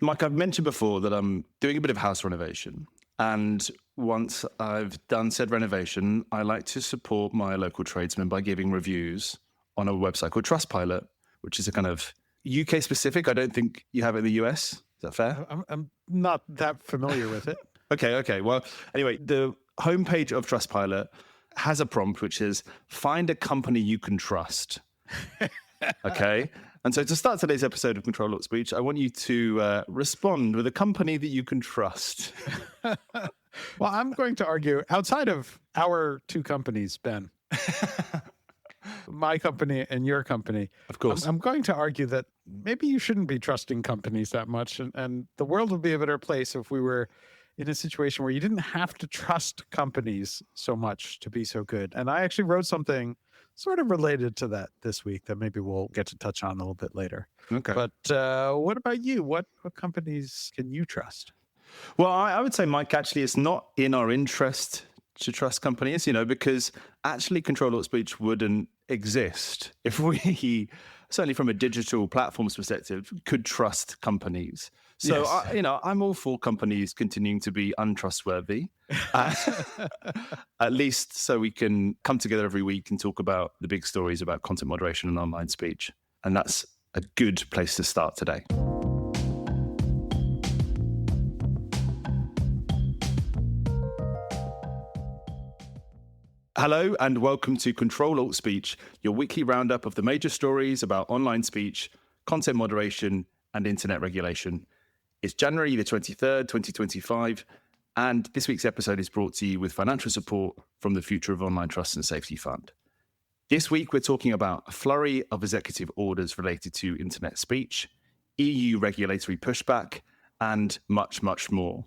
Mike, I've mentioned before that I'm doing a bit of house renovation. And once I've done said renovation, I like to support my local tradesmen by giving reviews on a website called Trustpilot, which is a kind of UK specific. I don't think you have it in the US. Is that fair? I'm not that familiar with it. Okay. Well, anyway, the homepage of Trustpilot has a prompt which is find a company you can trust. Okay. And so to start today's episode of Ctrl-Alt-Speech, I want you to respond with a company that you can trust. Well, I'm going to argue outside of our two companies, Ben, my company and your company. Of course. I'm going to argue that maybe you shouldn't be trusting companies that much. And the world would be a better place if we were in a situation where you didn't have to trust companies so much to be so good. And I actually wrote something sort of related to that this week that maybe we'll get to touch on a little bit later. Okay. But what about you? What companies can you trust? Well, I would say, Mike, actually, it's not in our interest to trust companies, because actually Ctrl-Alt-Speech wouldn't exist if we, certainly from a digital platforms perspective, could trust companies. So, Yes. I'm all for companies continuing to be untrustworthy, at least so we can come together every week and talk about the big stories about content moderation and online speech. And that's a good place to start today. Hello and welcome to Ctrl-Alt-Speech, your weekly roundup of the major stories about online speech, content moderation, and internet regulation. It's January the 23rd, 2025, and this week's episode is brought to you with financial support from the Future of Online Trust and Safety Fund. This week, we're talking about a flurry of executive orders related to internet speech, EU regulatory pushback, and much, much more.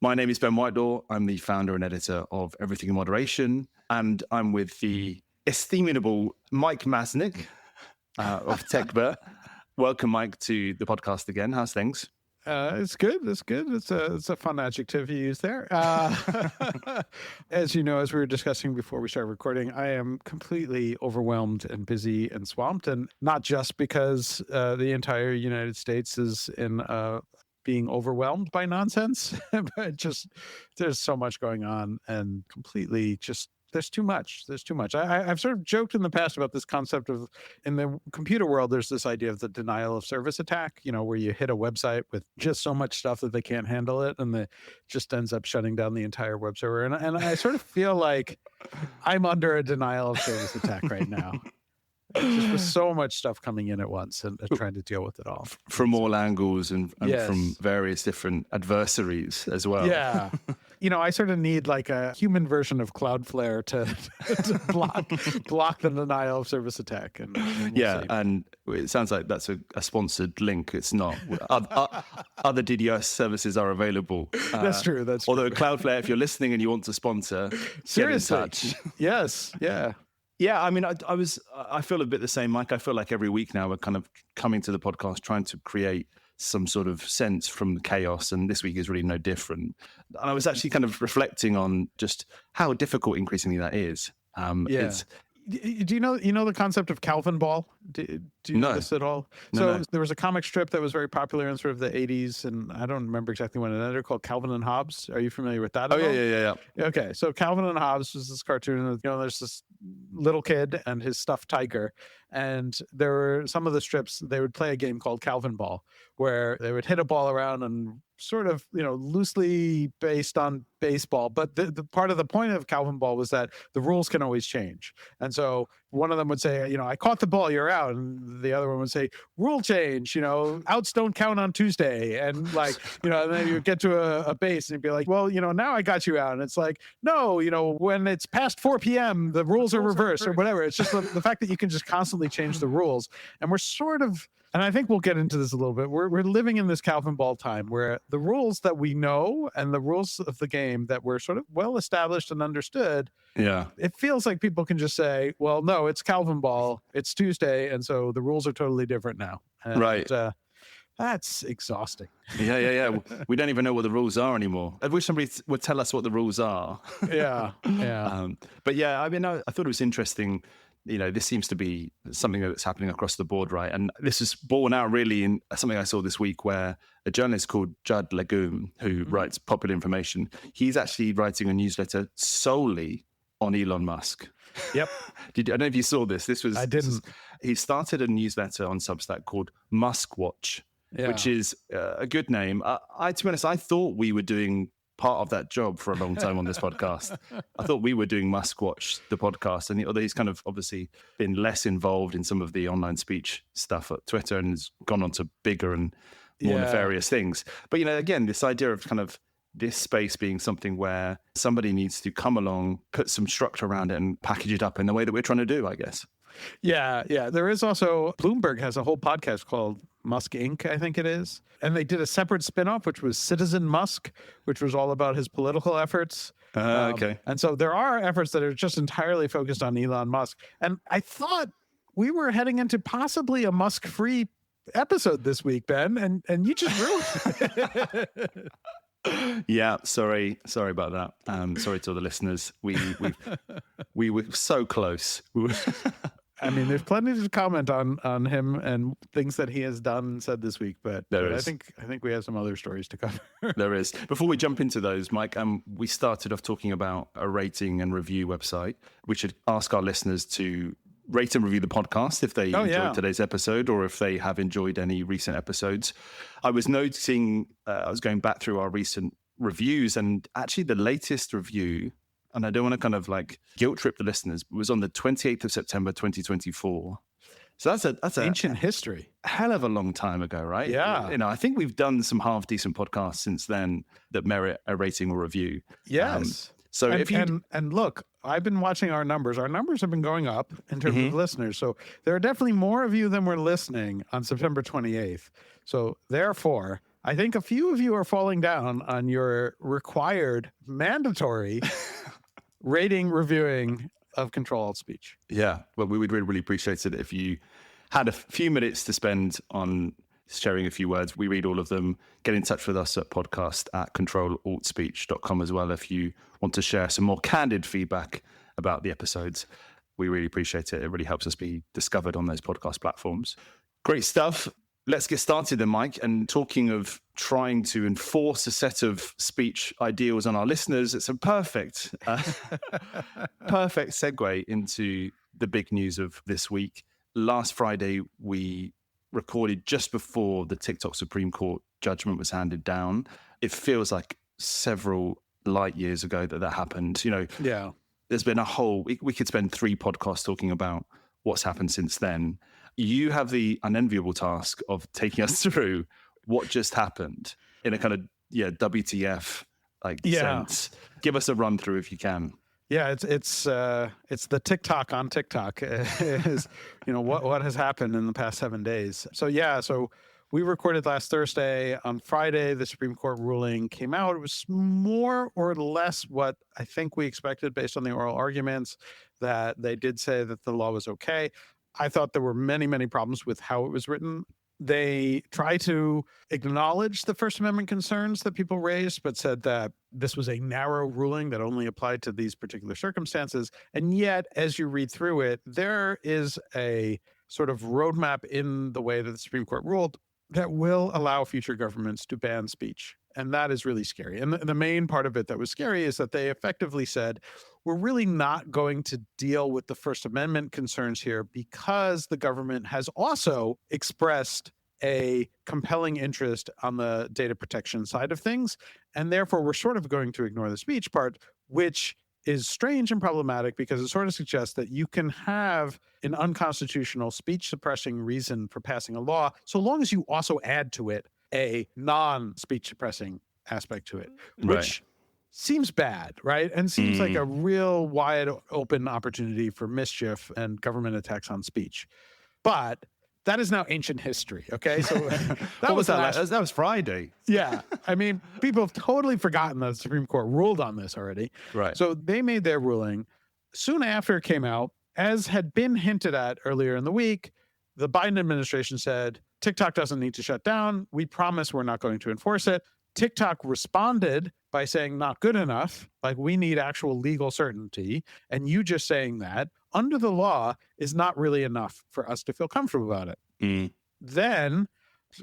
My name is Ben Whitelaw. I'm the founder and editor of Everything in Moderation, and I'm with the estimable Mike Masnick of TechBer. Welcome, Mike, to the podcast again. How's things? It's good. It's good. It's a fun adjective you use there. As you know, as we were discussing before we started recording, I am completely overwhelmed and busy and swamped, and not just because the entire United States is in being overwhelmed by nonsense, but just there's so much going on and completely just there's too much. There's too much. I've sort of joked in the past about this concept of, in the computer world, there's this idea of the denial of service attack, where you hit a website with just so much stuff that they can't handle it and it just ends up shutting down the entire web server. And I sort of feel like I'm under a denial of service attack right now. Just with so much stuff coming in at once and trying to deal with it all. From all angles and Yes. from various different adversaries as well. Yeah. I sort of need like a human version of Cloudflare to block the denial of service attack. And we'll see. And it sounds like that's a sponsored link. It's not. Other DDoS services are available. That's true. That's true. Although Cloudflare, if you're listening and you want to sponsor, Seriously. get in touch. Yes. Yeah. Yeah, I mean, I feel a bit the same, Mike. I feel like every week now we're kind of coming to the podcast trying to create some sort of sense from the chaos, and this week is really no different. And I was actually kind of reflecting on just how difficult increasingly that is. Yeah. Do you know the concept of Calvin Ball? Do you know this at all? No. There was a comic strip that was very popular in sort of the 80s, and I don't remember exactly when it ended, called Calvin and Hobbes. Are you familiar with that at all? Yeah. Okay, so Calvin and Hobbes was this cartoon. There's this little kid and his stuffed tiger, and there were some of the strips. They would play a game called Calvin Ball, where they would hit a ball around and sort of loosely based on baseball, but the part of the point of Calvin Ball was that the rules can always change. And so one of them would say, I caught the ball, you're out, and the other one would say, rule change, outs don't count on Tuesday, and and then you would get to a base and you'd be like, well, now I got you out, and it's like, no, when it's past 4 p.m. the rules are reversed or whatever. It's just the fact that you can just constantly change the rules, and we're sort of. And I think we'll get into this a little bit. We're living in this Calvin Ball time where the rules that we know and the rules of the game that were sort of well established and understood, it feels like people can just say, well, no, it's Calvin Ball, it's Tuesday, and so the rules are totally different now. And, right. That's exhausting. Yeah. We don't even know what the rules are anymore. I wish somebody would tell us what the rules are. Yeah. But yeah, I mean, I thought it was interesting this seems to be something that's happening across the board, right? And this is borne out really in something I saw this week where a journalist called Judd Legume, who writes Popular Information, he's actually writing a newsletter solely on Elon Musk. Yep. I don't know if you saw this. I didn't. He started a newsletter on Substack called Musk Watch, which is a good name. To be honest, I thought we were doing part of that job for a long time on this podcast. I thought we were doing Musk Watch, the podcast, and although he's kind of obviously been less involved in some of the online speech stuff at Twitter and has gone on to bigger and more nefarious things. But, again, this idea of kind of this space being something where somebody needs to come along, put some structure around it and package it up in the way that we're trying to do, I guess. Yeah. There is also, Bloomberg has a whole podcast called Musk Inc., I think it is. And they did a separate spinoff, which was Citizen Musk, which was all about his political efforts. Okay. And so there are efforts that are just entirely focused on Elon Musk. And I thought we were heading into possibly a Musk-free episode this week, Ben, and you just ruined it. Yeah, sorry about that. Sorry to all the listeners. We were so close. I mean, there's plenty to comment on him and things that he has done and said this week, but I think we have some other stories to cover. There is. Before we jump into those, Mike, we started off talking about a rating and review website. We should ask our listeners to rate and review the podcast if they enjoyed today's episode or if they have enjoyed any recent episodes. I was noticing, I was going back through our recent reviews, and actually the latest review, and I don't want to kind of like guilt trip the listeners, but was on the 28th of September, 2024. So that's ancient history. Hell of a long time ago, right? Yeah. I think we've done some half decent podcasts since then that merit a rating or review. Yes. So and look, I've been watching our numbers. Our numbers have been going up in terms of listeners. So there are definitely more of you than were listening on September 28th. So therefore, I think a few of you are falling down on your required, mandatory rating, reviewing of Ctrl-Alt-Speech. Yeah. Well, we would really, really appreciate it if you had a few minutes to spend on sharing a few words. We read all of them. Get in touch with us at podcast@Ctrl-Alt-Speech.com as well if you want to share some more candid feedback about the episodes. We really appreciate it. It really helps us be discovered on those podcast platforms. Great stuff. Let's get started then, Mike. And talking of trying to enforce a set of speech ideals on our listeners, it's a perfect segue into the big news of this week. Last Friday, we recorded just before the TickTock Supreme Court judgment was handed down. It feels like several light years ago that happened. Yeah. There's been we could spend 3 podcasts talking about what's happened since then. You have the unenviable task of taking us through what just happened in a kind of WTF sense. Give us a run through if you can. Yeah, it's the TickTock on TikTok is what has happened in the past 7 days. So we recorded last Thursday. On Friday, the Supreme Court ruling came out. It was more or less what I think we expected based on the oral arguments, that they did say that the law was okay. I thought there were many, many problems with how it was written. They try to acknowledge the First Amendment concerns that people raised, but said that this was a narrow ruling that only applied to these particular circumstances. And yet, as you read through it, there is a sort of roadmap in the way that the Supreme Court ruled that will allow future governments to ban speech. And that is really scary. And the main part of it that was scary is that they effectively said, we're really not going to deal with the First Amendment concerns here because the government has also expressed a compelling interest on the data protection side of things. And therefore, we're sort of going to ignore the speech part, which is strange and problematic because it sort of suggests that you can have an unconstitutional speech suppressing reason for passing a law, so long as you also add to it a non-speech suppressing aspect to it, which seems bad, right? And seems like a real wide open opportunity for mischief and government attacks on speech. But that is now ancient history, okay? So that was Friday. Yeah. I mean, people have totally forgotten that the Supreme Court ruled on this already. Right. So they made their ruling. Soon after it came out, as had been hinted at earlier in the week, the Biden administration said, TikTok doesn't need to shut down. We promise we're not going to enforce it. TickTock responded by saying not good enough, like we need actual legal certainty. And you just saying that under the law is not really enough for us to feel comfortable about it. Mm. Then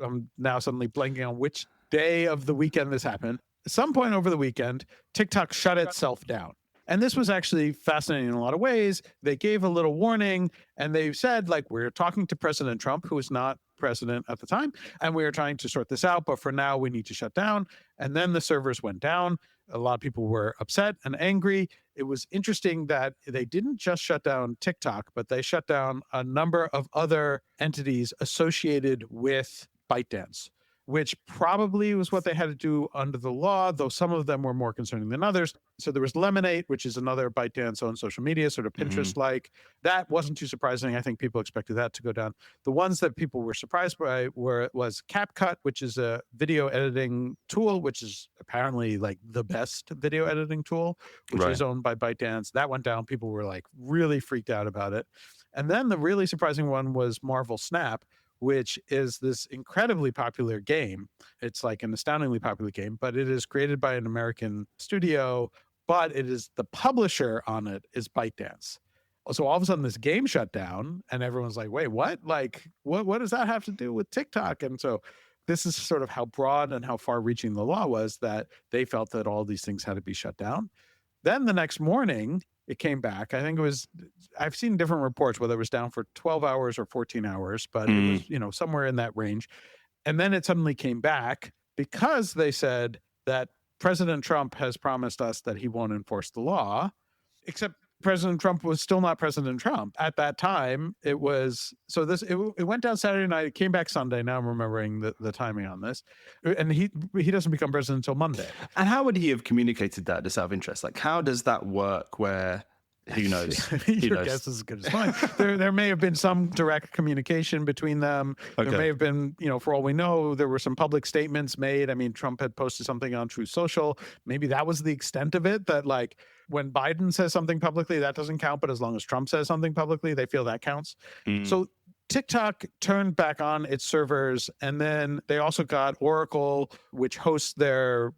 I'm now suddenly blanking on which day of the weekend this happened. At some point over the weekend, TickTock shut itself down. And this was actually fascinating in a lot of ways. They gave a little warning and they said, like, we're talking to President Trump, who was not president at the time, and we are trying to sort this out. But for now, we need to shut down. And then the servers went down. A lot of people were upset and angry. It was interesting that they didn't just shut down TickTock, but they shut down a number of other entities associated with ByteDance, which probably was what they had to do under the law, though some of them were more concerning than others. So there was Lemonade, which is another ByteDance owned social media, sort of Pinterest-like. That wasn't too surprising. I think people expected that to go down. The ones that people were surprised by was CapCut, which is a video editing tool, which is apparently like the best video editing tool, which is owned by ByteDance. That went down. People were like really freaked out about it. And then the really surprising one was Marvel Snap, which is this incredibly popular game. It's like an astoundingly popular game, but it is created by an American studio, but it is the publisher on it is ByteDance. So all of a sudden this game shut down and everyone's like, wait, what? Like, what does that have to do with TickTock? And so this is sort of how broad and how far reaching the law was, that they felt that all these things had to be shut down. Then the next morning, it came back. I think it was, I've seen different reports, whether it was down for 12 hours or 14 hours, but it was, somewhere in that range. And then it suddenly came back because they said that President Trump has promised us that he won't enforce the law, except President Trump was still not President Trump. At that time, it was, so this, it went down Saturday night, it came back Sunday. Now I'm remembering the timing on this. And he doesn't become president until Monday. And how would he have communicated that, just out of interest? Like, how does that work where, who knows? Your guess is as good as mine. There may have been some direct communication between them. Okay. There may have been, for all we know, there were some public statements made. I mean, Trump had posted something on Truth Social. Maybe that was the extent of it, that like when Biden says something publicly, that doesn't count. But as long as Trump says something publicly, they feel that counts. So TickTock turned back on its servers, and then they also got Oracle, which hosts the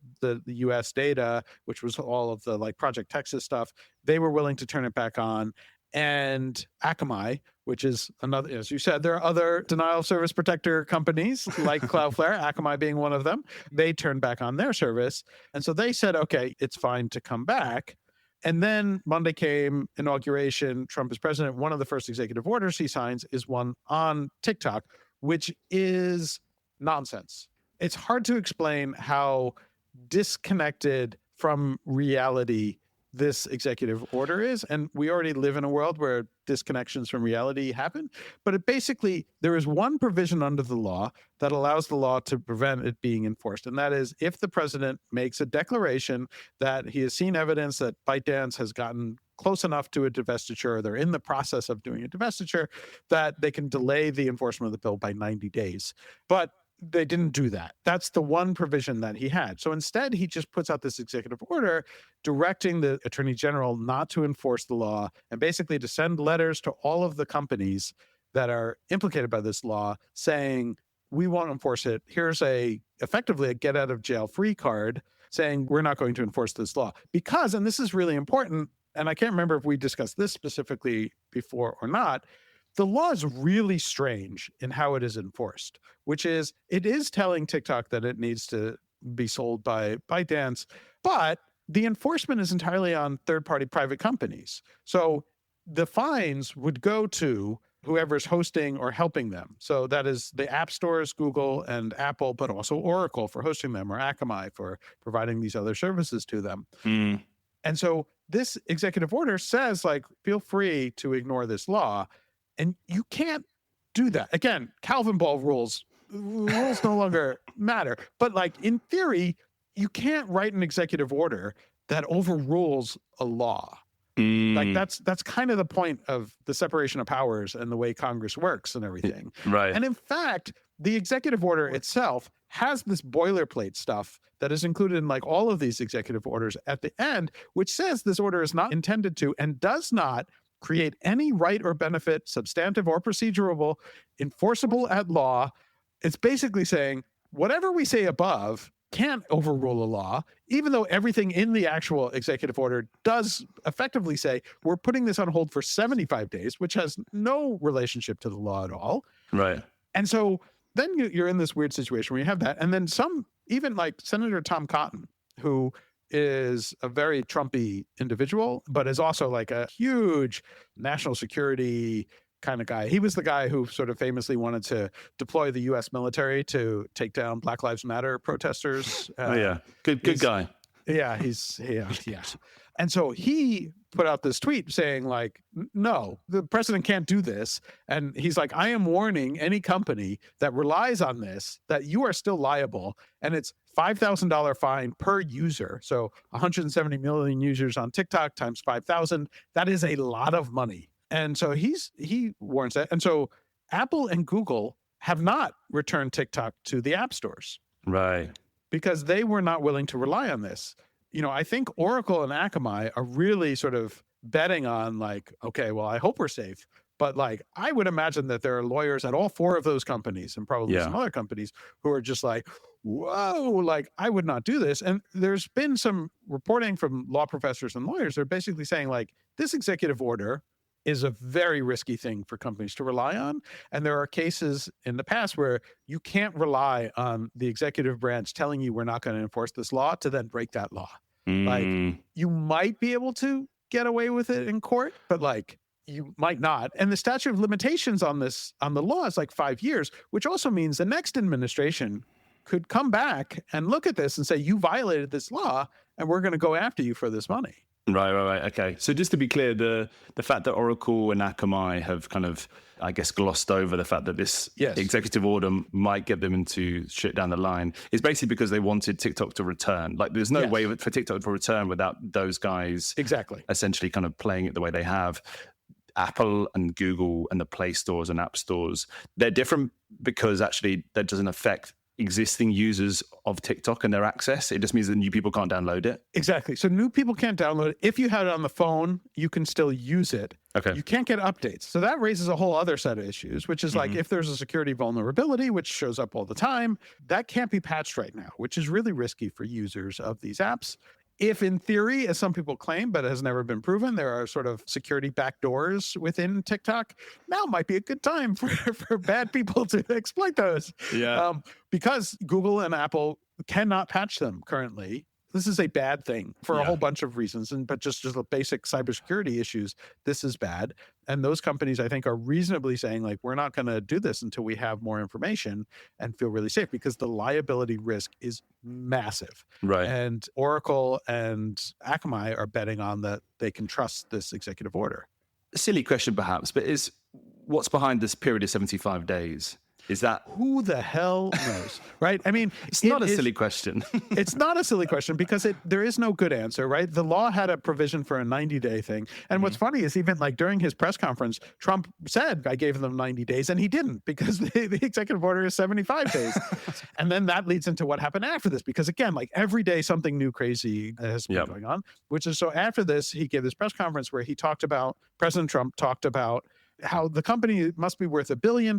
US data, which was all of the like Project Texas stuff. They were willing to turn it back on. And Akamai, which is another, as you said, there are other denial of service protector companies like Cloudflare, Akamai being one of them. They turned back on their service. And so they said, okay, it's fine to come back. And then Monday came, inauguration, Trump is president. One of the first executive orders he signs is one on TickTock, which is nonsense. It's hard to explain how disconnected from reality this executive order is. And we already live in a world where disconnections from reality happen. But it basically, there is one provision under the law that allows the law to prevent it being enforced. And that is if the president makes a declaration that he has seen evidence that ByteDance has gotten close enough to a divestiture, or they're in the process of doing a divestiture, that they can delay the enforcement of the bill by 90 days. But they didn't do that. That's the one provision that he had. So instead, he just puts out this executive order directing the attorney general not to enforce the law and basically to send letters to all of the companies that are implicated by this law saying, we won't enforce it. Here's effectively a get out of jail free card saying we're not going to enforce this law. Because, and this is really important, and I can't remember if we discussed this specifically before or not, the law is really strange in how it is enforced, which is it is telling TickTock that it needs to be sold by ByteDance, but the enforcement is entirely on third-party private companies. So the fines would go to whoever's hosting or helping them. So that is the app stores, Google and Apple, but also Oracle for hosting them, or Akamai for providing these other services to them. And so this executive order says, like, feel free to ignore this law. And you can't do that. Again, Calvin Ball rules no longer matter. But like in theory, you can't write an executive order that overrules a law. Like that's kind of the point of the separation of powers and the way Congress works and everything. Right. And in fact, the executive order itself has this boilerplate stuff that is included in like all of these executive orders at the end, which says this order is not intended to and does not create any right or benefit, substantive or procedural, enforceable at law. It's basically saying whatever we say above can't overrule a law, even though everything in the actual executive order does effectively say we're putting this on hold for 75 days, which has no relationship to the law at all. Right. And so then you're in this weird situation where you have that. And then even like Senator Tom Cotton, who is a very Trumpy individual, but is also like a huge national security kind of guy. He was the guy who sort of famously wanted to deploy the U.S. military to take down Black Lives Matter protesters. Good guy. Yeah, yeah. And so he put out this tweet saying like, no, the president can't do this. And he's like, I am warning any company that relies on this that you are still liable. And it's $5,000 fine per user. So 170 million users on TikTok times 5,000. That is a lot of money. And so he warns that. And so Apple and Google have not returned TikTok to the app stores. Right. Because they were not willing to rely on this. I think Oracle and Akamai are really sort of betting on like, okay, well, I hope we're safe. But like, I would imagine that there are lawyers at all four of those companies and probably some other companies who are just like, whoa, like I would not do this. And there's been some reporting from law professors and lawyers. They're basically saying like, this executive order is a very risky thing for companies to rely on. And there are cases in the past where you can't rely on the executive branch telling you we're not going to enforce this law to then break that law. Like you might be able to get away with it in court, but like you might not. And the statute of limitations on the law is like 5 years, which also means the next administration could come back and look at this and say, you violated this law and we're going to go after you for this money. Right. Okay. So just to be clear, the fact that Oracle and Akamai have kind of, I guess, glossed over the fact that this executive order might get them into shit down the line is basically because they wanted TikTok to return. Like there's no way for TikTok to return without those guys essentially kind of playing it the way they have. Apple and Google and the Play stores and app stores, they're different because actually that doesn't affect existing users of TikTok and their access. It just means that new people can't download it. Exactly. So new people can't download it. If you have it on the phone, you can still use it. Okay. You can't get updates. So that raises a whole other set of issues, which is like if there's a security vulnerability, which shows up all the time, that can't be patched right now, which is really risky for users of these apps. If in theory, as some people claim, but has never been proven, there are sort of security backdoors within TikTok, now might be a good time for bad people to exploit those. Yeah. Because Google and Apple cannot patch them currently. This is a bad thing for a whole bunch of reasons, but just the basic cybersecurity issues, this is bad. And those companies, I think, are reasonably saying, like, we're not going to do this until we have more information and feel really safe, because the liability risk is massive. Right. And Oracle and Akamai are betting on that they can trust this executive order. Silly question, perhaps, but what's behind this period of 75 days? Is that who the hell knows, right? I mean, it's not a silly question. It's not a silly question because there is no good answer, right? The law had a provision for a 90-day thing. And what's funny is even like during his press conference, Trump said, I gave them 90 days and he didn't, because the executive order is 75 days. And then that leads into what happened after this, because again, like every day something new crazy has been going on, which is so after this, he gave this press conference where President Trump talked about how the company must be worth $1 billion,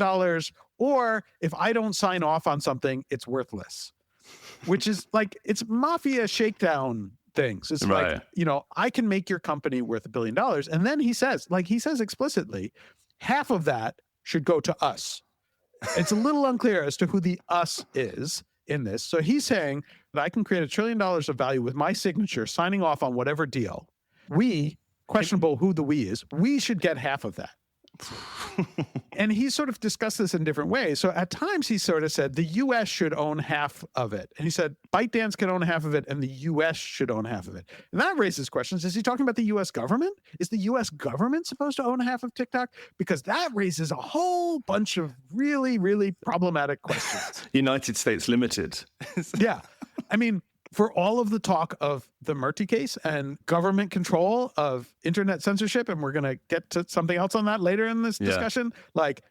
or if I don't sign off on something, it's worthless, which is like, it's mafia shakedown things. It's like, I can make your company worth $1 billion. And then he says explicitly, half of that should go to us. It's a little unclear as to who the us is in this. So he's saying that I can create $1 trillion of value with my signature signing off on whatever deal. We, questionable who the we is, we should get half of that. And he sort of discussed this in different ways. So at times he sort of said the U.S. should own half of it. And he said ByteDance can own half of it and the U.S. should own half of it. And that raises questions. Is he talking about the U.S. government? Is the U.S. government supposed to own half of TikTok? Because that raises a whole bunch of really, really problematic questions. United States Limited. Yeah. I mean, for all of the talk of the Murty case and government control of internet censorship, and we're going to get to something else on that later in this discussion, like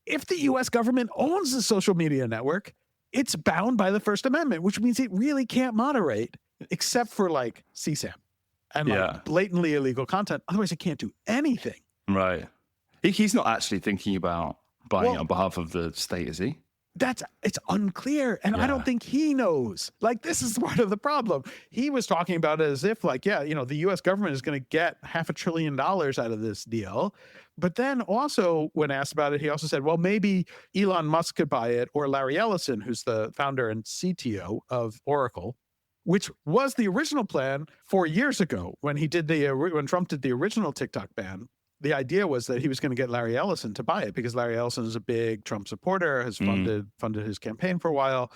if the U.S. government owns the social media network, it's bound by the First Amendment, which means it really can't moderate except for like CSAM and like blatantly illegal content. Otherwise, it can't do anything. Right. He's not actually thinking about buying on behalf of the state, is he? It's unclear. And I don't Yeah. think he knows. Like, this is part of the problem. He was talking about it as if, like, yeah, the US government is going to get $500 billion out of this deal. But then also, when asked about it, he also said, well, maybe Elon Musk could buy it, or Larry Ellison, who's the founder and CTO of Oracle, which was the original plan 4 years ago when when Trump did the original TikTok ban. The idea was that he was going to get Larry Ellison to buy it because Larry Ellison is a big Trump supporter, has funded his campaign for a while.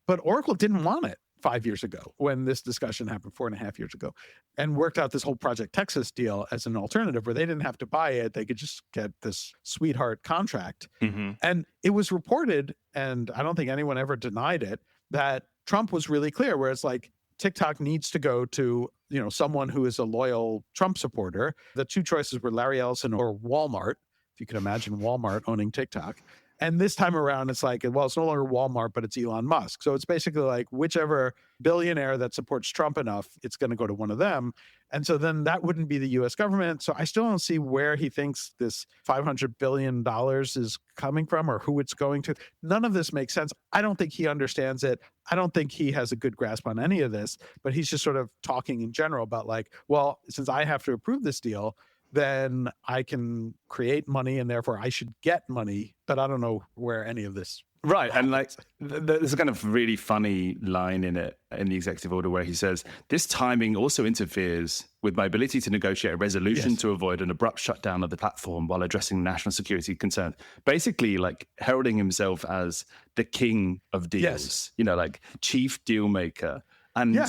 But Oracle didn't want it 5 years ago when this discussion happened 4.5 years ago, and worked out this whole Project Texas deal as an alternative where they didn't have to buy it. They could just get this sweetheart contract. And it was reported, and I don't think anyone ever denied it, that Trump was really clear where it's like, TikTok needs to go to, someone who is a loyal Trump supporter. The two choices were Larry Ellison or Walmart, if you can imagine Walmart owning TikTok. And this time around, it's like, well, it's no longer Walmart, but it's Elon Musk. So it's basically like whichever billionaire that supports Trump enough, it's going to go to one of them. And so then that wouldn't be the US government. So I still don't see where he thinks this $500 billion is coming from or who it's going to. None of this makes sense. I don't think he understands it. I don't think he has a good grasp on any of this, but he's just sort of talking in general about like, well, since I have to approve this deal, then I can create money and therefore I should get money. But I don't know where any of this. Right. And like, there's a kind of really funny line in it, in the executive order, where he says, this timing also interferes with my ability to negotiate a resolution to avoid an abrupt shutdown of the platform while addressing national security concerns. Basically, like heralding himself as the king of deals, like chief deal maker. And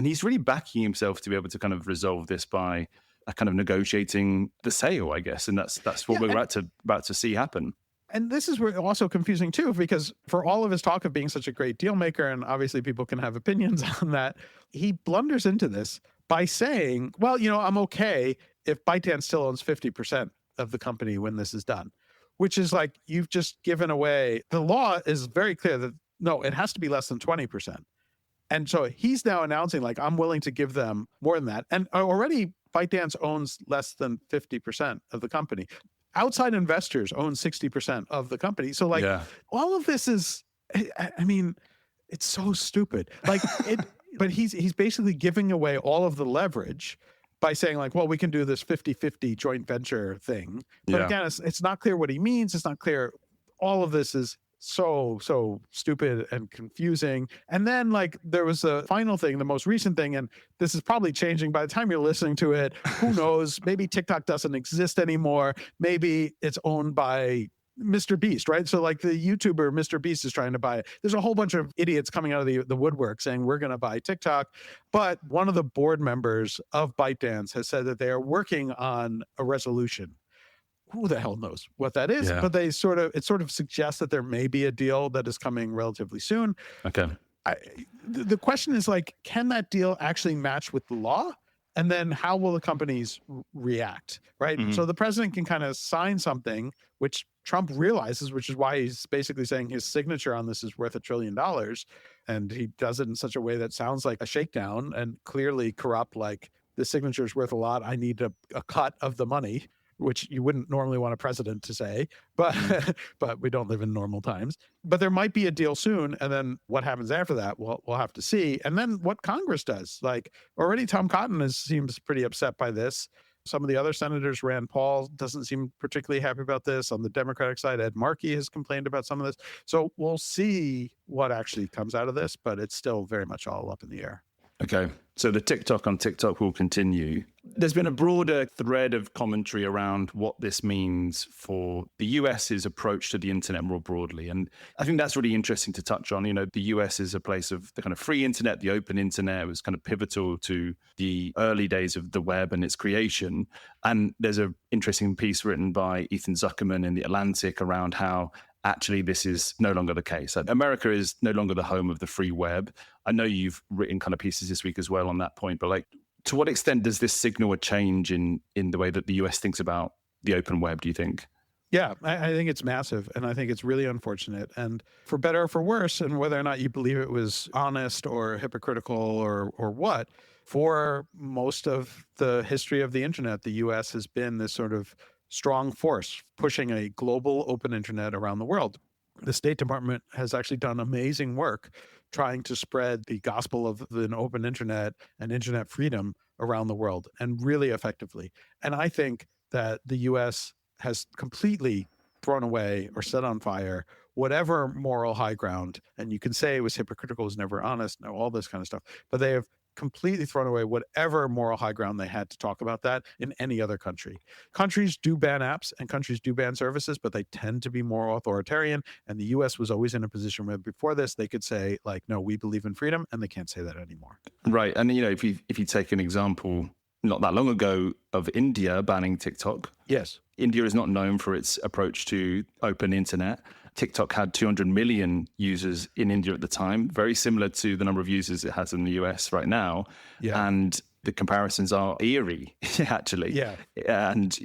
he's really backing himself to be able to kind of resolve this by a kind of negotiating the sale, I guess. And that's what we're about to see happen. And this is also confusing too, because for all of his talk of being such a great deal maker, and obviously people can have opinions on that, he blunders into this by saying, well, I'm okay if ByteDance still owns 50% of the company when this is done, which is like, you've just given away. The law is very clear that no, it has to be less than 20%. And so he's now announcing like, I'm willing to give them more than that. And already ByteDance owns less than 50% of the company. Outside investors own 60% of the company. So like all of this is, I mean, it's so stupid. Like but he's basically giving away all of the leverage by saying like, well, we can do this 50-50 joint venture thing. But again, it's not clear what he means. It's not clear. All of this is so stupid and confusing. And then like there was a final thing, the most recent thing, and this is probably changing by the time you're listening to it. Who knows? Maybe TikTok doesn't exist anymore. Maybe it's owned by Mr. Beast, right? So like the YouTuber Mr. Beast is trying to buy it. There's a whole bunch of idiots coming out of the woodwork saying we're going to buy TikTok. But one of the board members of ByteDance has said that they are working on a resolution. Who the hell knows what that is? But it sort of suggests that there may be a deal that is coming relatively soon. Okay. The question is like, can that deal actually match with the law? And then how will the companies react, right? So the president can kind of sign something, which Trump realizes, which is why he's basically saying his signature on this is worth $1 trillion. And he does it in such a way that sounds like a shakedown and clearly corrupt, like the signature is worth a lot. I need a cut of the money, which you wouldn't normally want a president to say, but we don't live in normal times. But there might be a deal soon, and then what happens after that, we'll have to see. And then what Congress does. Like already Tom Cotton seems pretty upset by this. Some of the other senators, Rand Paul doesn't seem particularly happy about this. On the Democratic side, Ed Markey has complained about some of this. So we'll see what actually comes out of this, but it's still very much all up in the air. Okay. So the TikTok on TikTok will continue. There's been a broader thread of commentary around what this means for the US's approach to the internet more broadly. And I think that's really interesting to touch on. The US is a place of the kind of free internet, the open internet. It was kind of pivotal to the early days of the web and its creation. And there's an interesting piece written by Ethan Zuckerman in The Atlantic around how actually this is no longer the case. America is no longer the home of the free web. I know you've written kind of pieces this week as well on that point, but like, to what extent does this signal a change in the way that the US thinks about the open web, do you think? Yeah, I think it's massive, and I think it's really unfortunate. And for better or for worse, and whether or not you believe it was honest or hypocritical or what, for most of the history of the internet, the US has been this sort of strong force pushing a global open internet around the world. the State Department has actually done amazing work trying to spread the gospel of an open internet and internet freedom around the world, and really effectively. And I think that the US has completely thrown away or set on fire whatever moral high ground. And you can say it was hypocritical, it was never honest, no, all this kind of stuff. But they have completely thrown away whatever moral high ground they had to talk about that in any other country. Countries do ban apps and countries do ban services, but they tend to be more authoritarian. And the US was always in a position where before this, they could say, like, no, we believe in freedom, and they can't say that anymore. Right. And, if you take an example not that long ago of India banning TikTok. Yes. India is not known for its approach to open internet. TikTok had 200 million users in India at the time, very similar to the number of users it has in the US right now. Yeah. And the comparisons are eerie, actually. Yeah. And,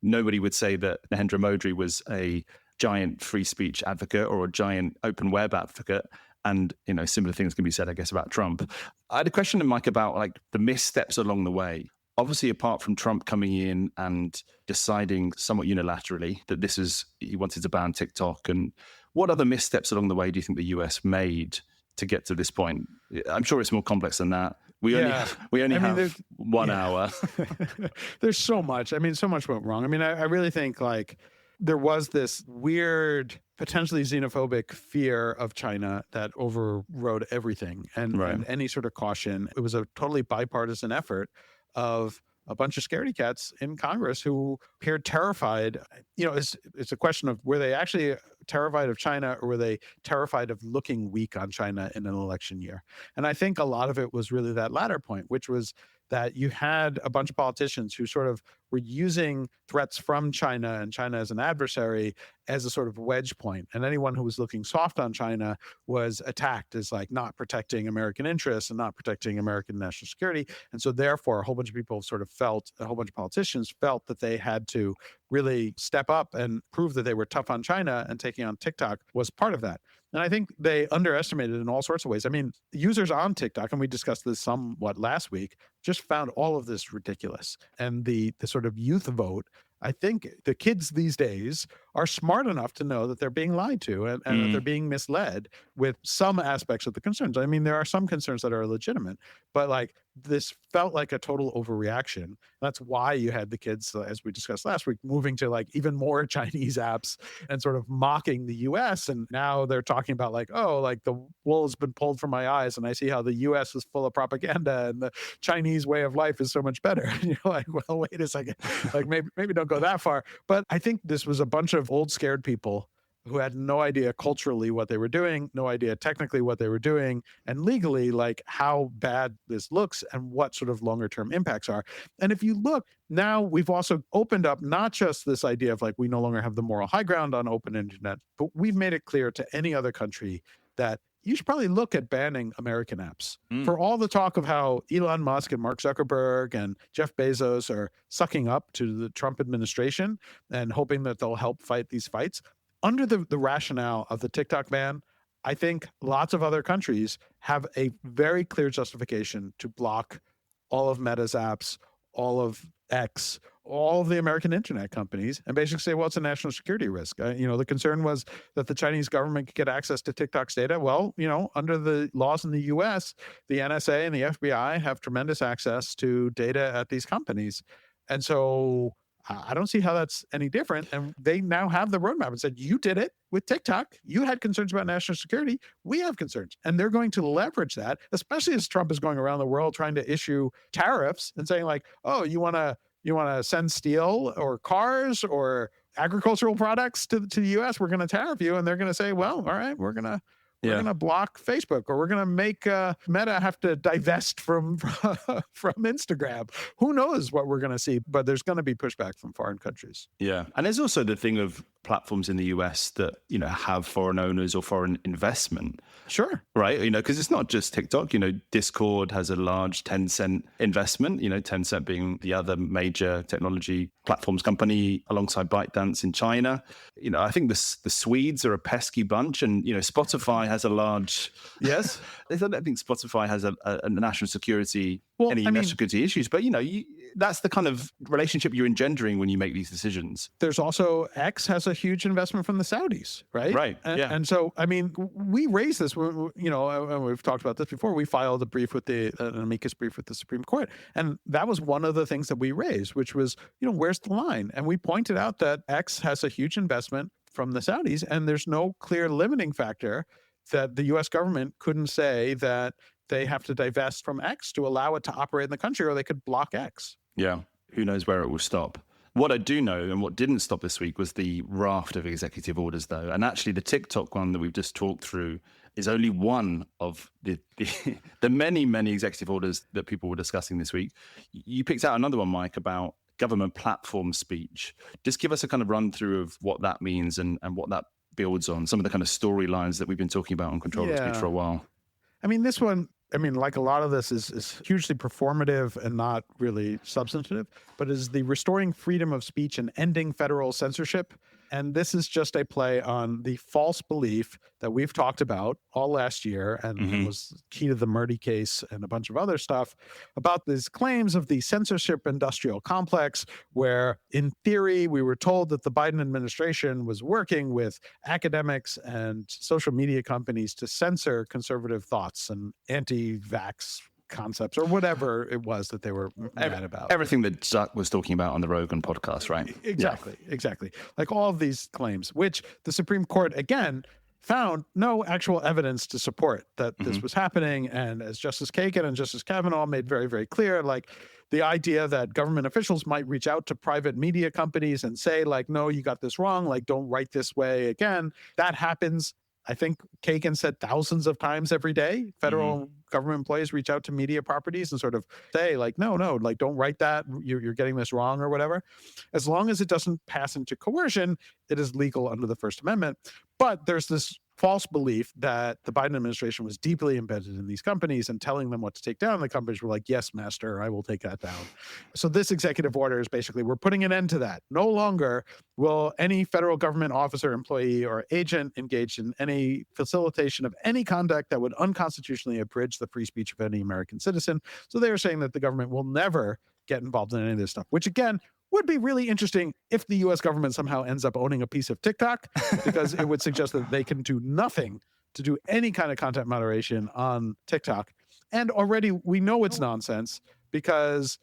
nobody would say that Narendra Modi was a giant free speech advocate or a giant open web advocate. And, similar things can be said, I guess, about Trump. I had a question, Mike, about like the missteps along the way. Obviously, apart from Trump coming in and deciding somewhat unilaterally that he wanted to ban TikTok, and what other missteps along the way do you think the US made to get to this point? I'm sure it's more complex than that. We only have 1 hour. There's so much. So much went wrong. I really think like there was this weird, potentially xenophobic fear of China that overrode everything and any sort of caution. It was a totally bipartisan effort of a bunch of scaredy cats in Congress who appeared terrified. It's a question of, were they actually terrified of China, or were they terrified of looking weak on China in an election year? And I think a lot of it was really that latter point, which was that you had a bunch of politicians who sort of were using threats from China and China as an adversary as a sort of wedge point. And anyone who was looking soft on China was attacked as like not protecting American interests and not protecting American national security. And so therefore, a whole bunch of people a whole bunch of politicians felt that they had to really step up and prove that they were tough on China, and taking on TikTok was part of that. And I think they underestimated in all sorts of ways. Users on TikTok, and we discussed this somewhat last week, just found all of this ridiculous. And the sort of youth vote, I think the kids these days are smart enough to know that they're being lied to and that they're being misled with some aspects of the concerns. There are some concerns that are legitimate, but like this felt like a total overreaction. That's why you had the kids, as we discussed last week, moving to like even more Chinese apps and sort of mocking the US. And now they're talking about like, oh, like the wool has been pulled from my eyes and I see how the US is full of propaganda and the Chinese way of life is so much better. And you're like, well, wait a second, like maybe don't go that far. But I think this was a bunch of old scared people who had no idea culturally what they were doing, no idea technically what they were doing, and legally like how bad this looks and what sort of longer term impacts are. And if you look, now we've also opened up not just this idea of like we no longer have the moral high ground on open internet, but we've made it clear to any other country that you should probably look at banning American apps. For all the talk of how Elon Musk and Mark Zuckerberg and Jeff Bezos are sucking up to the Trump administration and hoping that they'll help fight these fights, under the rationale of the TikTok ban, I think lots of other countries have a very clear justification to block all of Meta's apps, all of X, all of the American internet companies, and basically say, well, it's a national security risk. The concern was that the Chinese government could get access to TikTok's data. Well, under the laws in the US, the NSA and the FBI have tremendous access to data at these companies. And so I don't see how that's any different. And they now have the roadmap and said, you did it with TikTok. You had concerns about national security. We have concerns. And they're going to leverage that, especially as Trump is going around the world trying to issue tariffs and saying like, oh, you want to send steel or cars or agricultural products to the US, we're going to tariff you. And they're going to say, well, all right, we're going to block Facebook, or we're going to make Meta have to divest from Instagram. Who knows what we're going to see, but there's going to be pushback from foreign countries. Yeah. And there's also the thing of platforms in the US that, have foreign owners or foreign investment. Sure. Right. Because it's not just TikTok. Discord has a large Tencent investment, Tencent being the other major technology platforms company alongside ByteDance in China. I think the Swedes are a pesky bunch, and, Spotify has a large. Yes. I don't think Spotify has a national security, national security issues, but, that's the kind of relationship you're engendering when you make these decisions. There's also X has a huge investment from the Saudis, right? Right. Yeah. And so, I mean, we raised this, we've talked about this before. We filed a brief with an amicus brief with the Supreme Court. And that was one of the things that we raised, which was, where's the line? And we pointed out that X has a huge investment from the Saudis, and there's no clear limiting factor that the U.S. government couldn't say that they have to divest from X to allow it to operate in the country, or they could block X. Yeah. Who knows where it will stop? What I do know, and what didn't stop this week, was the raft of executive orders, though. And actually, the TickTock one that we've just talked through is only one of the many, many executive orders that people were discussing this week. You picked out another one, Mike, about government platform speech. Just give us a kind of run through of what that means and what that builds on, some of the kind of storylines that we've been talking about on Ctrl-Alt-Speech for a while. I mean, this one, like a lot of this is hugely performative and not really substantive, but is the restoring freedom of speech and ending federal censorship. And this is just a play on the false belief that we've talked about all last year and was key to the Murdy case and a bunch of other stuff about these claims of the censorship industrial complex, where in theory, we were told that the Biden administration was working with academics and social media companies to censor conservative thoughts and anti-vax concepts or whatever it was that they were mad about. Everything that Zuck was talking about on the Rogan podcast, right? Exactly. Like all of these claims, which the Supreme Court, again, found no actual evidence to support that this was happening. And as Justice Kagan and Justice Kavanaugh made very, very clear, like the idea that government officials might reach out to private media companies and say, like, no, you got this wrong, like, don't write this way again. That happens. I think Kagan said thousands of times every day. Federal government employees reach out to media properties and sort of say, like, no, like, don't write that. You're getting this wrong or whatever. As long as it doesn't pass into coercion, it is legal under the First Amendment. But there's this false belief that the Biden administration was deeply embedded in these companies and telling them what to take down. The companies were like, yes, master, I will take that down. So this executive order is basically, we're putting an end to that. No longer will any federal government officer, employee, or agent engage in any facilitation of any conduct that would unconstitutionally abridge the free speech of any American citizen. So they are saying that the government will never get involved in any of this stuff, which again, would be really interesting if the U.S. government somehow ends up owning a piece of TickTock, because it would suggest that they can do nothing to do any kind of content moderation on TickTock. And already we know it's nonsense because,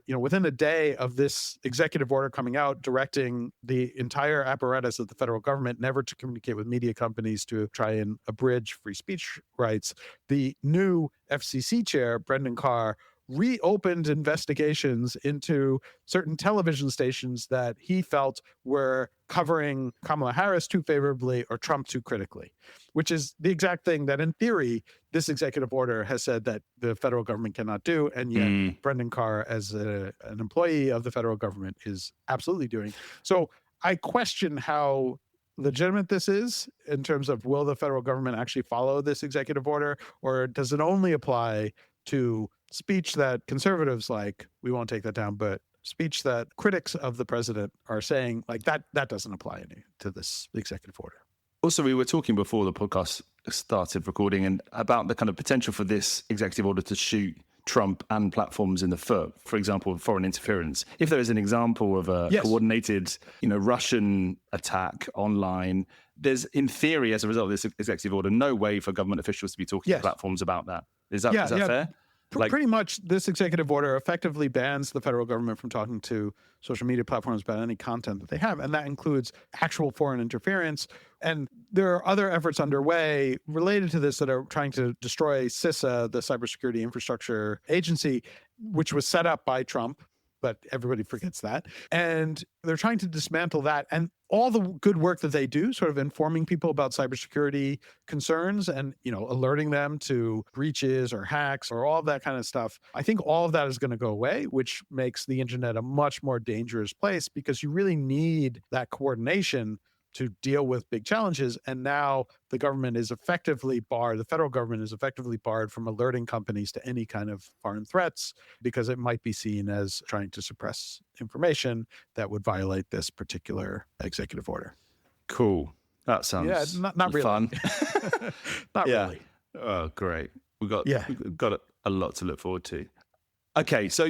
within a day of this executive order coming out directing the entire apparatus of the federal government never to communicate with media companies to try and abridge free speech rights, the new FCC chair, Brendan Carr, reopened investigations into certain television stations that he felt were covering Kamala Harris too favorably or Trump too critically, which is the exact thing that in theory, this executive order has said that the federal government cannot do. And yet Brendan Carr, as an employee of the federal government, is absolutely doing. So I question how legitimate this is in terms of, will the federal government actually follow this executive order, or does it only apply to speech that conservatives like, we won't take that down, but speech that critics of the president are saying, like, that doesn't apply to this executive order. Also, we were talking before the podcast started recording and about the kind of potential for this executive order to shoot Trump and platforms in the foot, for example, foreign interference. If there is an example of a coordinated, Russian attack online, there's, in theory, as a result of this executive order, no way for government officials to be talking to platforms about that. Is that fair? Pretty much, this executive order effectively bans the federal government from talking to social media platforms about any content that they have. And that includes actual foreign interference. And there are other efforts underway related to this that are trying to destroy CISA, the Cybersecurity Infrastructure Agency, which was set up by Trump, but everybody forgets that. And they're trying to dismantle that. And all the good work that they do, sort of informing people about cybersecurity concerns and, alerting them to breaches or hacks or all of that kind of stuff, I think all of that is going to go away, which makes the internet a much more dangerous place because you really need that coordination to deal with big challenges. And now the government is effectively barred, the federal government is effectively barred from alerting companies to any kind of foreign threats because it might be seen as trying to suppress information that would violate this particular executive order. Cool. That sounds not really fun. Not really. Oh, great. We've got a lot to look forward to. Okay, so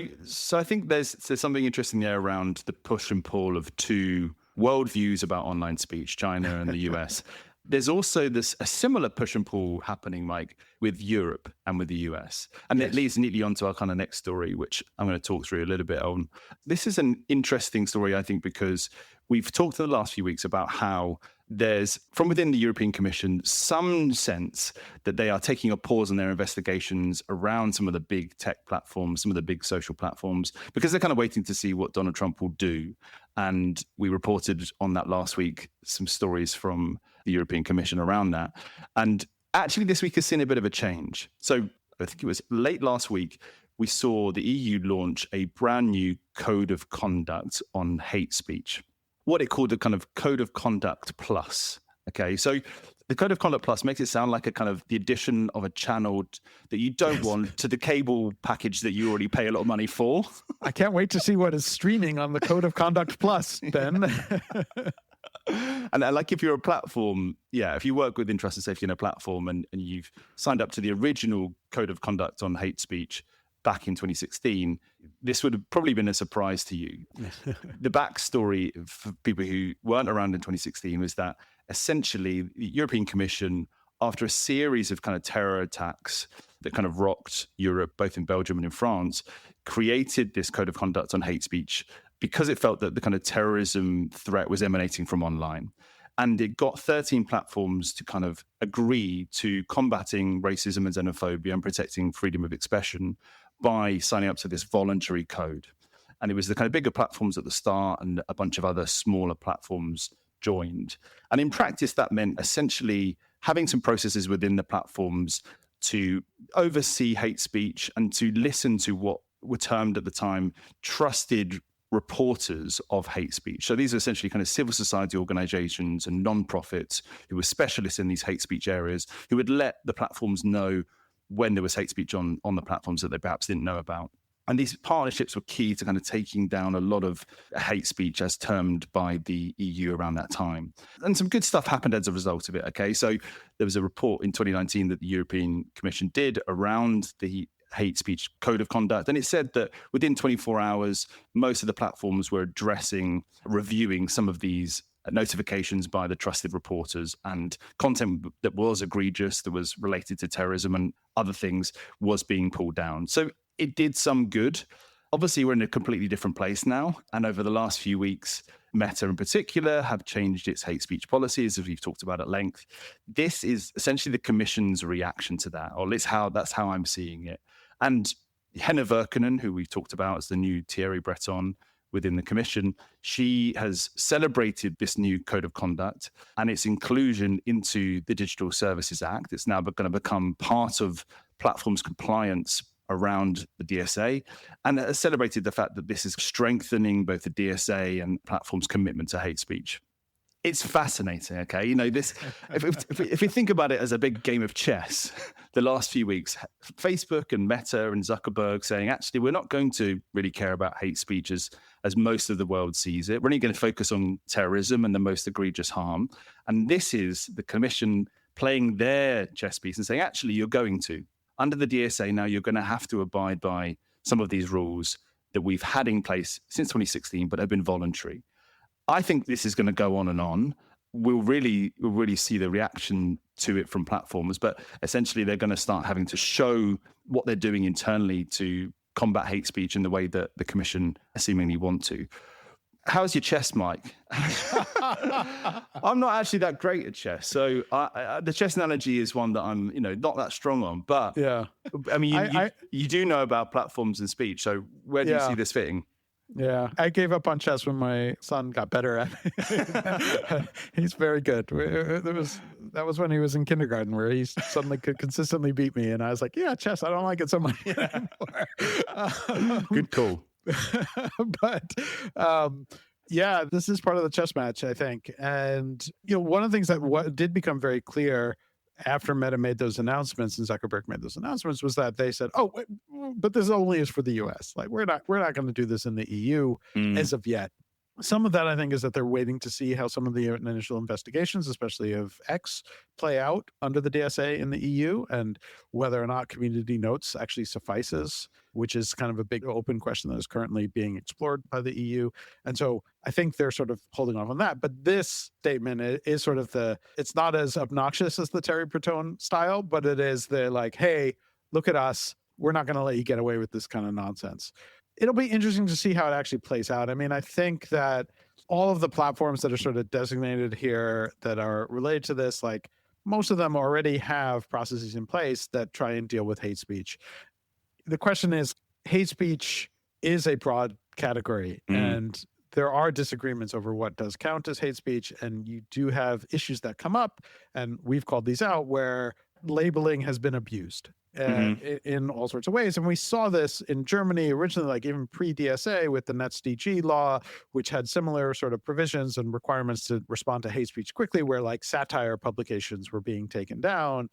I think there's something interesting there around the push and pull of two worldviews about online speech, China and the US. There's also a similar push and pull happening, Mike, with Europe and with the US. And it leads neatly onto our kind of next story, which I'm going to talk through a little bit on. This is an interesting story, I think, because we've talked in the last few weeks about how there's, from within the European Commission, some sense that they are taking a pause on their investigations around some of the big tech platforms, some of the big social platforms, because they're kind of waiting to see what Donald Trump will do. And we reported on that last week, some stories from the European Commission around that. And actually, this week has seen a bit of a change. So I think it was late last week, we saw the EU launch a brand new code of conduct on hate speech, what it called the kind of Code of Conduct Plus. Okay, so the Code of Conduct Plus makes it sound like a kind of the addition of a channel that you don't want to the cable package that you already pay a lot of money for. I can't wait to see what is streaming on the Code of Conduct Plus, Ben. And like if you're a platform, if you work with trust and safety in a platform and you've signed up to the original Code of Conduct on hate speech back in 2016, this would have probably been a surprise to you. The backstory for people who weren't around in 2016 was that essentially the European Commission, after a series of kind of terror attacks that kind of rocked Europe, both in Belgium and in France, created this code of conduct on hate speech because it felt that the kind of terrorism threat was emanating from online. And it got 13 platforms to kind of agree to combating racism and xenophobia and protecting freedom of expression by signing up to this voluntary code. And it was the kind of bigger platforms at the start, and a bunch of other smaller platforms joined. And in practice, that meant essentially having some processes within the platforms to oversee hate speech and to listen to what were termed at the time trusted reporters of hate speech. So these are essentially kind of civil society organizations and nonprofits who were specialists in these hate speech areas, who would let the platforms know when there was hate speech on the platforms that they perhaps didn't know about. And these partnerships were key to kind of taking down a lot of hate speech as termed by the EU around that time. And some good stuff happened as a result of it, okay? So there was a report in 2019 that the European Commission did around the hate speech code of conduct. And it said that within 24 hours, most of the platforms were reviewing some of these notifications by the trusted reporters, and content that was egregious, that was related to terrorism and other things, was being pulled down. So it did some good. Obviously, we're in a completely different place now. And over the last few weeks, Meta in particular have changed its hate speech policies, as we've talked about at length. This is essentially the Commission's reaction to that, or that's how I'm seeing it. And Henna Virkkunen, who we've talked about as the new Thierry Breton within the Commission, she has celebrated this new code of conduct and its inclusion into the Digital Services Act. It's now going to become part of platforms' compliance around the DSA, and has celebrated the fact that this is strengthening both the DSA and platforms' commitment to hate speech. It's fascinating, okay? You know, this. If we think about it as a big game of chess, the last few weeks, Facebook and Meta and Zuckerberg saying, actually, we're not going to really care about hate speech as most of the world sees it. We're only going to focus on terrorism and the most egregious harm. And this is the Commission playing their chess piece and saying, actually, you're going to. Under the DSA now, you're going to have to abide by some of these rules that we've had in place since 2016, but have been voluntary. I think this is going to go on and on. We'll really see the reaction to it from platforms, but essentially they're going to start having to show what they're doing internally to combat hate speech in the way that the Commission seemingly want to. How's your chess, Mike? I'm not actually that great at chess, so the chess analogy is one that I'm, not that strong on. But yeah, I mean, you do know about platforms and speech, so where do you see this fitting? Yeah, I gave up on chess when my son got better at it. He's very good. That was when he was in kindergarten, where he suddenly could consistently beat me, and I was like, "Yeah, chess. I don't like it so much anymore." Good call. But yeah, this is part of the chess match, I think. And one of the things that did become very clear after Meta made those announcements and Zuckerberg made those announcements was that they said, "Oh, but this only is for the US. Like we're not going to do this in the EU as of yet." Some of that, I think, is that they're waiting to see how some of the initial investigations, especially of X, play out under the DSA in the EU, and whether or not community notes actually suffices, which is kind of a big open question that is currently being explored by the EU. And so I think they're sort of holding off on that. But this statement is sort of it's not as obnoxious as the Terry Bertone style, but it is the like, hey, look at us. We're not going to let you get away with this kind of nonsense. It'll be interesting to see how it actually plays out. I mean, I think that all of the platforms that are sort of designated here that are related to this, like most of them already have processes in place that try and deal with hate speech. The question is, hate speech is a broad category, and there are disagreements over what does count as hate speech. And you do have issues that come up, and we've called these out, where labeling has been abused. In all sorts of ways. And we saw this in Germany originally, like even pre-DSA with the NetzDG law, which had similar sort of provisions and requirements to respond to hate speech quickly, where like satire publications were being taken down.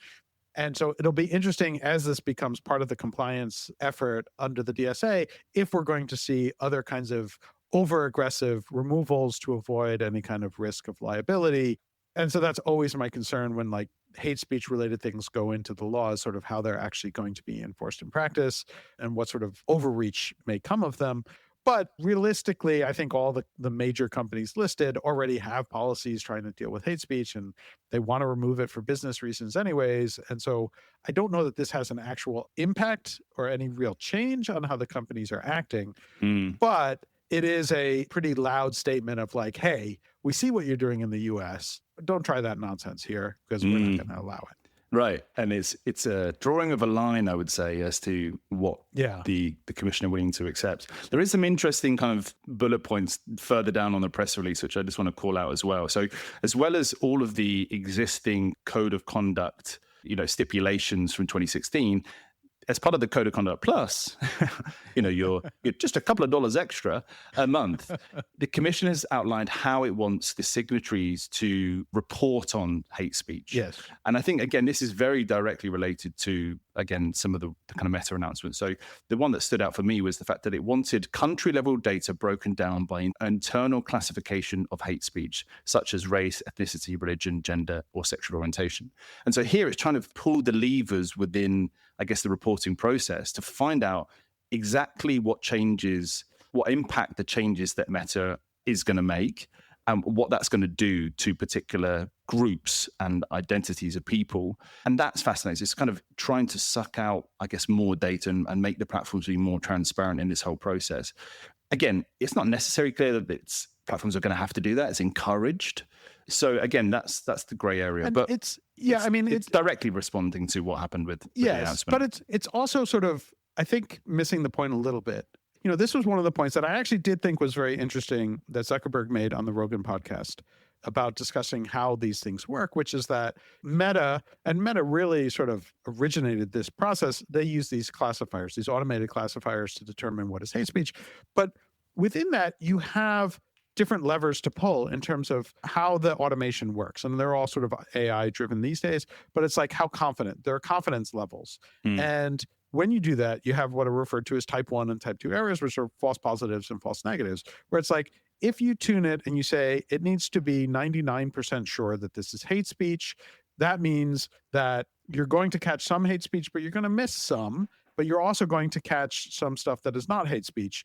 And so it'll be interesting as this becomes part of the compliance effort under the DSA, if we're going to see other kinds of over-aggressive removals to avoid any kind of risk of liability. And so that's always my concern when like hate speech related things go into the law, is sort of how they're actually going to be enforced in practice and what sort of overreach may come of them. But realistically, I think all the major companies listed already have policies trying to deal with hate speech, and they want to remove it for business reasons anyways. And so I don't know that this has an actual impact or any real change on how the companies are acting. But it is a pretty loud statement of like, hey, we see what you're doing in the US. Don't try that nonsense here, because we're not going to allow it. Right. And it's a drawing of a line, I would say, as to what the commissioner willing to accept. There is some interesting kind of bullet points further down on the press release, which I just want to call out as well. So as well as all of the existing code of conduct, stipulations from 2016, as part of the Code of Conduct Plus, you're just a couple of dollars extra a month. The commission has outlined how it wants the signatories to report on hate speech. Yes. And I think, again, this is very directly related to, again, some of the kind of meta announcements. So the one that stood out for me was the fact that it wanted country-level data broken down by internal classification of hate speech, such as race, ethnicity, religion, gender, or sexual orientation. And so here it's trying to pull the levers within, I guess, the reporting process to find out exactly what impact the changes that Meta is going to make, and what that's going to do to particular groups and identities of people. And that's fascinating. It's kind of trying to suck out, I guess, more data and make the platforms be more transparent in this whole process. Again, it's not necessarily clear that platforms are going to have to do that. It's encouraged. So again, that's the gray area. And but it's directly responding to what happened with the announcement. But it's also sort of, I think, missing the point a little bit. This was one of the points that I actually did think was very interesting that Zuckerberg made on the Rogan podcast about discussing how these things work, which is that Meta really sort of originated this process. They use these classifiers, these automated classifiers, to determine what is hate speech. But within that, you have different levers to pull in terms of how the automation works. And they're all sort of AI driven these days, but it's like how confident. There are confidence levels. And when you do that, you have what are referred to as type 1 and type 2 errors, which are false positives and false negatives, where it's like, if you tune it and you say it needs to be 99% sure that this is hate speech, that means that you're going to catch some hate speech, but you're going to miss some, but you're also going to catch some stuff that is not hate speech.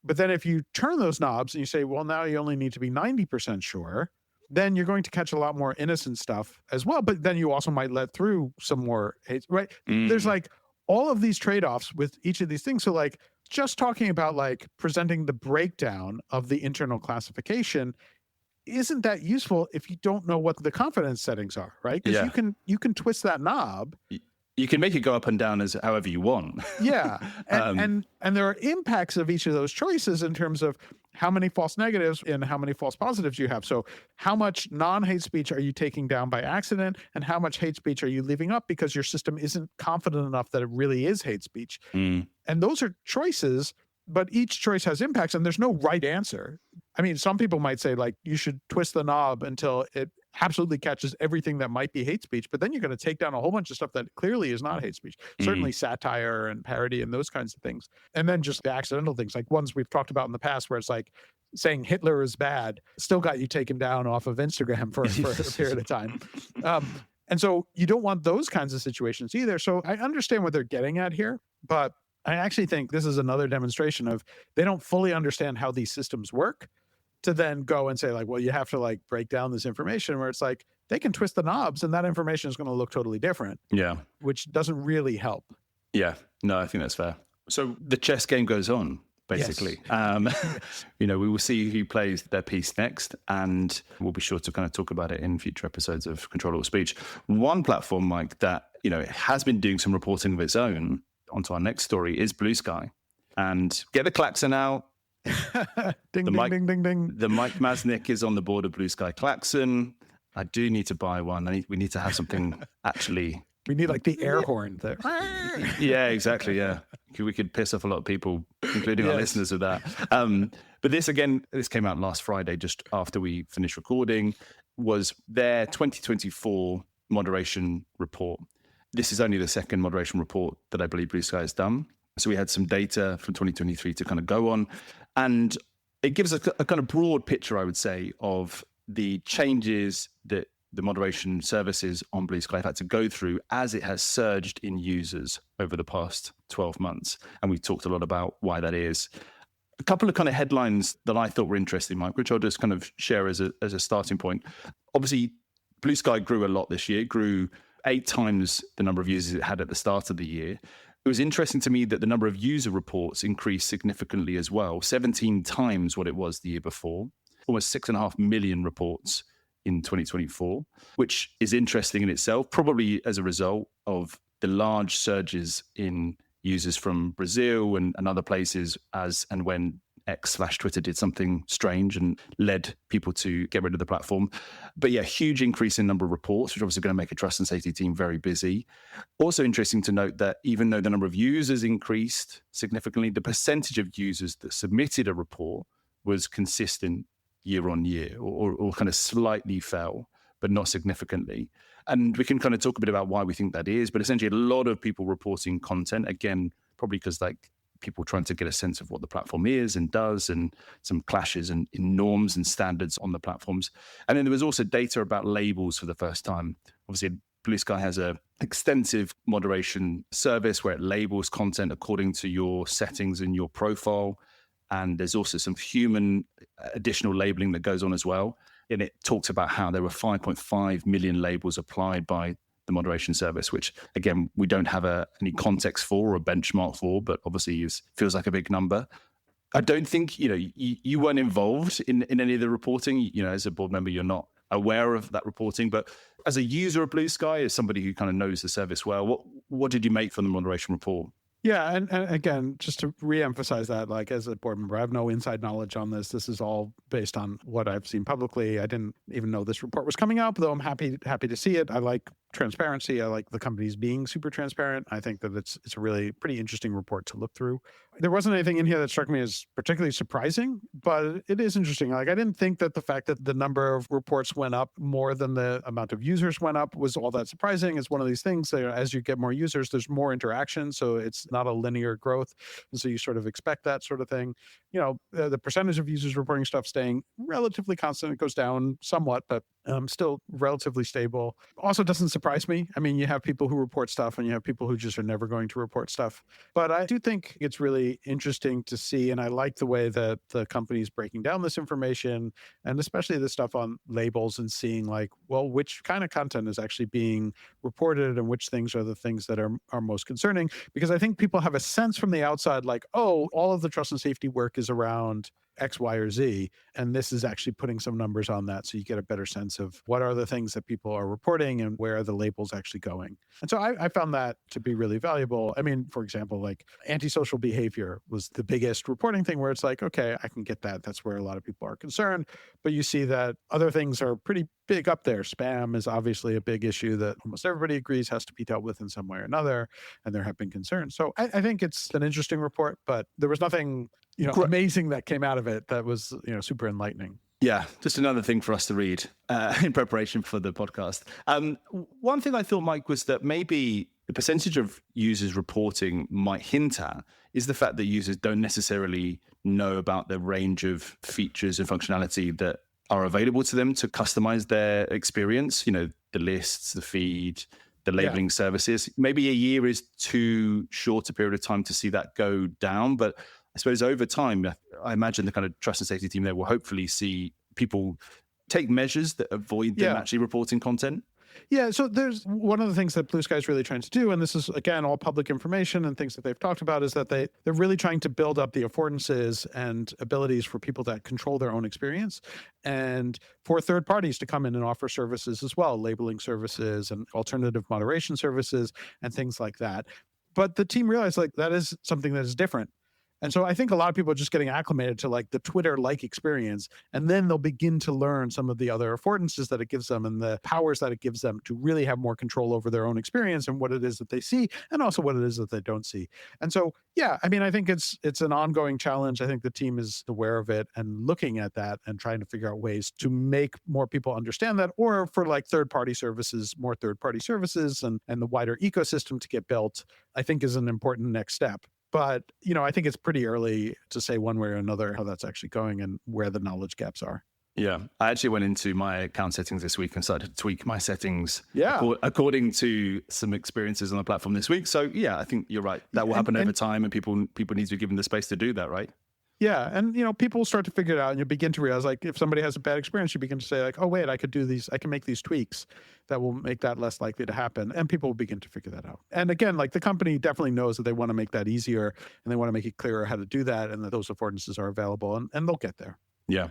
But then if you turn those knobs and you say, well, now you only need to be 90% sure, then you're going to catch a lot more innocent stuff as well. But then you also might let through some more hate, right? There's like all of these trade-offs with each of these things. So like just talking about like presenting the breakdown of the internal classification isn't that useful if you don't know what the confidence settings are, right? Because you can twist that knob. You can make it go up and down as however you want. Yeah. And there are impacts of each of those choices in terms of how many false negatives and how many false positives you have. So how much non-hate speech are you taking down by accident, and how much hate speech are you leaving up because your system isn't confident enough that it really is hate speech? And those are choices, but each choice has impacts, and there's no right answer. I mean, some people might say like you should twist the knob until it absolutely catches everything that might be hate speech, but then you're going to take down a whole bunch of stuff that clearly is not hate speech. Certainly satire and parody and those kinds of things. And then just the accidental things, like ones we've talked about in the past where it's like saying Hitler is bad still got you taken down off of Instagram for a period of time. And so you don't want those kinds of situations either. So I understand what they're getting at here, but I actually think this is another demonstration of they don't fully understand how these systems work to then go and say like, well, you have to like break down this information where it's like they can twist the knobs and that information is going to look totally different. Yeah. Which doesn't really help. Yeah. No, I think that's fair. So the chess game goes on, basically. Yes. We will see who plays their piece next, and we'll be sure to kind of talk about it in future episodes of Ctrl-Alt-Speech. One platform, Mike, that, has been doing some reporting of its own onto our next story is Blue Sky. And get the klaxon out. Ding, ding, ding, ding. The Mike Masnick is on the board of Blue Sky klaxon. I do need to buy one. We need to have something actually. We need like the air horn there. Yeah, exactly. Yeah. We could piss off a lot of people, including our listeners with that. But this came out last Friday, just after we finished recording, was their 2024 moderation report. This is only the second moderation report that I believe Blue Sky has done. So we had some data from 2023 to kind of go on. And it gives a kind of broad picture, I would say, of the changes that the moderation services on Blue Sky have had to go through as it has surged in users over the past 12 months. And we've talked a lot about why that is. A couple of kind of headlines that I thought were interesting, Mike, which I'll just kind of share as a starting point. Obviously, Blue Sky grew a lot this year. It grew 8 times the number of users it had at the start of the year. It was interesting to me that the number of user reports increased significantly as well, 17 times what it was the year before, almost 6.5 million reports in 2024, which is interesting in itself, probably as a result of the large surges in users from Brazil and other places as and when X/Twitter did something strange and led people to get rid of the platform. But yeah, huge increase in number of reports, which obviously going to make a trust and safety team very busy. Also interesting to note that even though the number of users increased significantly, the percentage of users that submitted a report was consistent year on year, or kind of slightly fell, but not significantly. And we can kind of talk a bit about why we think that is, but essentially a lot of people reporting content, again, probably because like people trying to get a sense of what the platform is and does, and some clashes in norms and standards on the platforms. And then there was also data about labels for the first time. Obviously, Blue Sky has an extensive moderation service where it labels content according to your settings in your profile. And there's also some human additional labeling that goes on as well. And it talks about how there were 5.5 million labels applied by the moderation service, which, again, we don't have any context for or a benchmark for, but obviously feels like a big number. I don't think, you weren't involved in any of the reporting. As a board member, you're not aware of that reporting. But as a user of Blue Sky, as somebody who kind of knows the service well, what did you make from the moderation report? Yeah, and again, just to reemphasize that, like as a board member, I have no inside knowledge on this. This is all based on what I've seen publicly. I didn't even know this report was coming out, though I'm happy to see it. I like transparency. I like the companies being super transparent. I think that it's a really pretty interesting report to look through. There wasn't anything in here that struck me as particularly surprising, but it is interesting. Like, I didn't think that the fact that the number of reports went up more than the amount of users went up was all that surprising. It's one of these things that as you get more users, there's more interaction. So it's not a linear growth. And so you sort of expect that sort of thing. The percentage of users reporting stuff staying relatively constant. It goes down somewhat, but still relatively stable. Also doesn't surprise me. I mean, you have people who report stuff and you have people who just are never going to report stuff. But I do think it's really interesting to see, and I like the way that the company is breaking down this information, and especially the stuff on labels and seeing like, well, which kind of content is actually being reported and which things are the things that are most concerning. Because I think people have a sense from the outside like, oh, all of the trust and safety work is around X, Y, or Z. And this is actually putting some numbers on that. So you get a better sense of what are the things that people are reporting and where are the labels actually going. And so I found that to be really valuable. I mean, for example, like antisocial behavior was the biggest reporting thing where it's like, okay, I can get that. That's where a lot of people are concerned. But you see that other things are pretty big up there. Spam is obviously a big issue that almost everybody agrees has to be dealt with in some way or another. And there have been concerns. So I think it's an interesting report, but there was nothing amazing that came out of it that was, super enlightening. Yeah, just another thing for us to read in preparation for the podcast. One thing I thought, Mike, was that maybe the percentage of users reporting might hint at is the fact that users don't necessarily know about the range of features and functionality that are available to them to customize their experience. You know, the lists, the feed, the labeling services. Maybe a year is too short a period of time to see that go down, but I suppose over time, I imagine the kind of trust and safety team there will hopefully see people take measures that avoid them actually reporting content. Yeah, so there's one of the things that Blue Sky is really trying to do, and this is, again, all public information and things that they've talked about, is that they're really trying to build up the affordances and abilities for people that control their own experience and for third parties to come in and offer services as well, labeling services and alternative moderation services and things like that. But the team realized that is something that is different. And so I think a lot of people are just getting acclimated to the Twitter-like experience, and then they'll begin to learn some of the other affordances that it gives them and the powers that it gives them to really have more control over their own experience and what it is that they see and also what it is that they don't see. And so, yeah, I mean, I think it's an ongoing challenge. I think the team is aware of it and looking at that and trying to figure out ways to make more people understand that, or for third-party services, more third-party services and the wider ecosystem to get built, I think is an important next step. But, I think it's pretty early to say one way or another how that's actually going and where the knowledge gaps are. Yeah, I actually went into my account settings this week and started to tweak my settings according to some experiences on the platform this week. So, yeah, I think you're right. That will happen over time, and people need to be given the space to do that, right? Yeah. And, people start to figure it out, and you begin to realize, if somebody has a bad experience, you begin to say, oh, wait, I can make these tweaks that will make that less likely to happen. And people will begin to figure that out. And again, the company definitely knows that they want to make that easier, and they want to make it clearer how to do that, and that those affordances are available, and they'll get there. Yeah.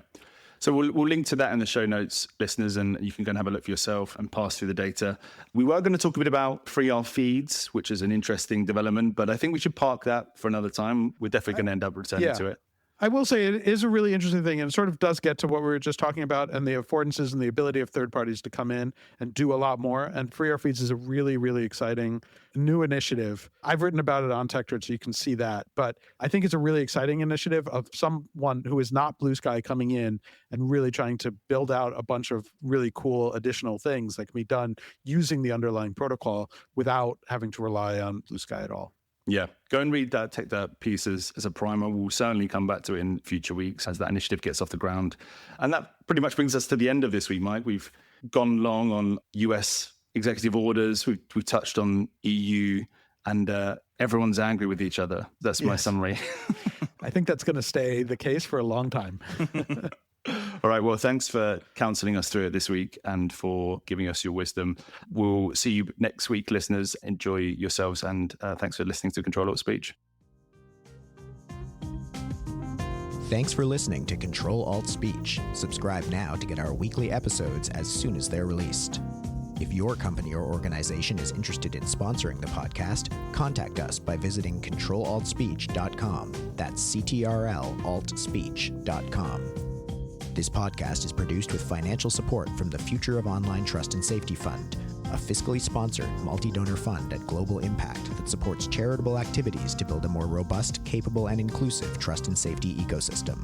So we'll link to that in the show notes, listeners, and you can go and have a look for yourself and pass through the data. We were going to talk a bit about free R feeds, which is an interesting development, but I think we should park that for another time. We're definitely going to end up returning to it. I will say it is a really interesting thing, and it sort of does get to what we were just talking about and the affordances and the ability of third parties to come in and do a lot more. And Free R Feeds is a really, really exciting new initiative. I've written about it on TechTock, so you can see that. But I think it's a really exciting initiative of someone who is not Blue Sky coming in and really trying to build out a bunch of really cool additional things that can be done using the underlying protocol without having to rely on Blue Sky at all. Yeah, go and read that TickTock piece as a primer. We'll certainly come back to it in future weeks as that initiative gets off the ground. And that pretty much brings us to the end of this week, Mike. We've gone long on US executive orders. We've touched on EU, and everyone's angry with each other. That's my summary. I think that's going to stay the case for a long time. All right. Well, thanks for counseling us through it this week and for giving us your wisdom. We'll see you next week, listeners. Enjoy yourselves, and thanks for listening to Ctrl-Alt-Speech. Thanks for listening to Ctrl-Alt-Speech. Subscribe now to get our weekly episodes as soon as they're released. If your company or organization is interested in sponsoring the podcast, contact us by visiting Ctrl-Alt-Speech.com. That's CTRL-Alt-Speech.com. This podcast is produced with financial support from the Future of Online Trust and Safety Fund, a fiscally sponsored multi-donor fund at global impact that supports charitable activities to build a more robust, capable, and inclusive trust and safety ecosystem.